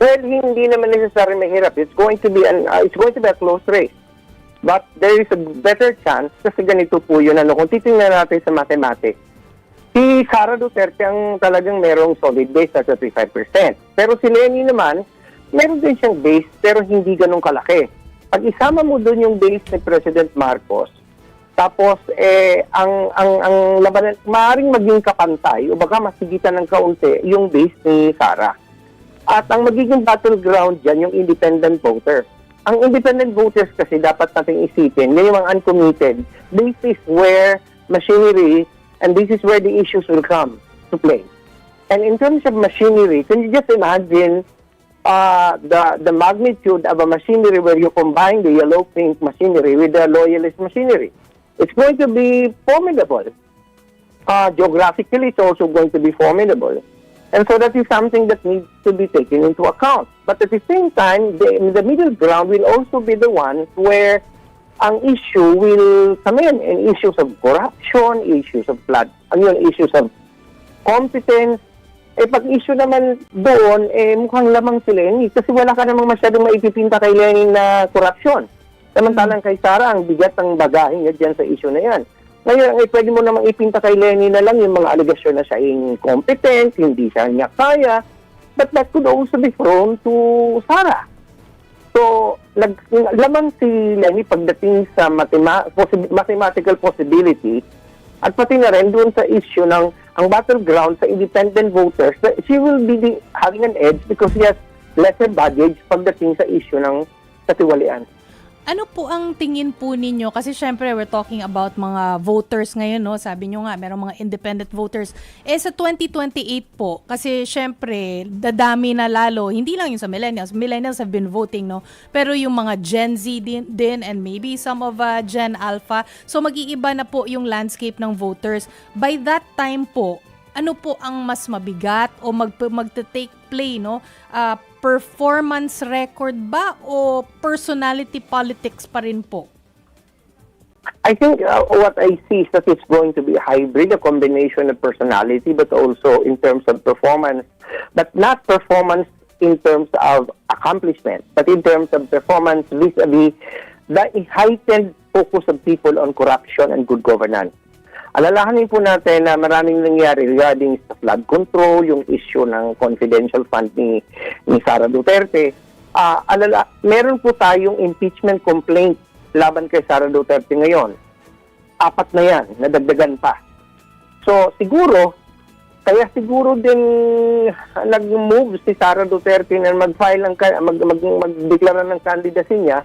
Well, hindi naman necessarily mahirap. It's going to be a close race. But there is a better chance kasi ganito po yun. Kung titingnan natin sa mathematics, si Sara Duterte ang talagang merong solid base at 35%. Pero si Leni naman, meron din siyang base pero hindi ganun kalaki. Pag isama mo doon yung base ni President Marcos, tapos ang labanan, maaaring maging kapantay o baka masigitan ng kaunti yung base ni Sara. At ang magiging battleground dyan, yung independent voters. Ang independent voters kasi dapat nating isipin, yung mga uncommitted, this is where machinery and this is where the issues will come to play. And in terms of machinery, can you just imagine the magnitude of a machinery where you combine the yellow-pink machinery with the loyalist machinery? It's going to be formidable. Geographically, it's also going to be formidable. And so that is something that needs to be taken into account. But at the same time, the middle ground will also be the one where ang issue will come in issues of corruption, issues of issues of competence. Pag issue naman doon, mukhang lamang sila kasi wala ka namang masyadong maipipinta kay Lenin na korupsyon. Samantalang kay Sara, ang bigat ng bagahe niya dyan sa issue na yan. Ngayon, pwede mo namang ipinta kay Lenin na lang yung mga alegasyon na siya incompetent, hindi siya niya kaya, but that could also be thrown to Sara. So, lamang si Leni pagdating sa mathematical possibility at pati na rin doon sa issue ng ang battleground sa independent voters, she will be having an edge because she has lesser baggage pagdating sa issue ng katiwalian. Ano po ang tingin po ninyo? Kasi syempre we're talking about mga voters ngayon, no? Sabi nyo nga, merong mga independent voters. Sa 2028 po, kasi syempre, dadami na lalo, hindi lang yung sa millennials. Millennials have been voting, no? Pero yung mga Gen Z din and maybe some of Gen Alpha. So mag-iiba na po yung landscape ng voters. By that time po, ano po ang mas mabigat o magte-take play, no? Performance record ba o personality politics pa rin po? I think what I see is that it's going to be a hybrid, a combination of personality, but also in terms of performance. But not performance in terms of accomplishment, but in terms of performance vis-a-vis the heightened focus of people on corruption and good governance. Alalahanin po natin na maraming nangyari regarding sa flood control, yung issue ng confidential fund ni Sara Duterte. Meron po tayong impeachment complaint laban kay Sara Duterte ngayon. 4 na yan, nadagdagan pa. So siguro din nag-move si Sara Duterte na mag-file mag-deklara ng candidacy niya,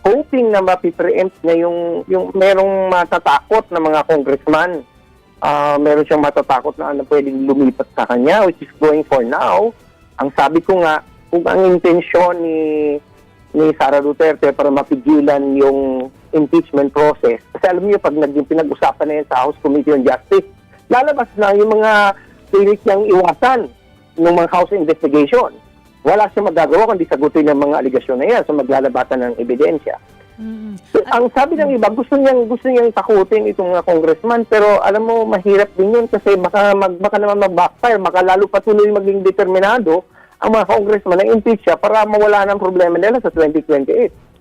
hoping na mapipreempt niya yung merong matatakot na mga congressman. Meron siyang matatakot na pwedeng lumipat sa kanya, which is going for now. Ang sabi ko nga, kung ang intensyon ni Sara Duterte para mapigilan yung impeachment process, kasi alam niyo, pag pinag-usapan na yan sa House Committee on Justice, lalabas na yung mga pilit niyang iwasan ng mga House investigation. Wala siya magagawa kundi sagutin ng mga aligasyon na yan sa maglalabatan ng ebidensya. So, ang sabi ng iba, gusto niyang takutin itong congressman, pero alam mo, mahirap din yun kasi baka naman mag-backfire, baka lalo patuloy maging determinado ang mga congressman na impeach siya para mawala ng problema nila sa 2028.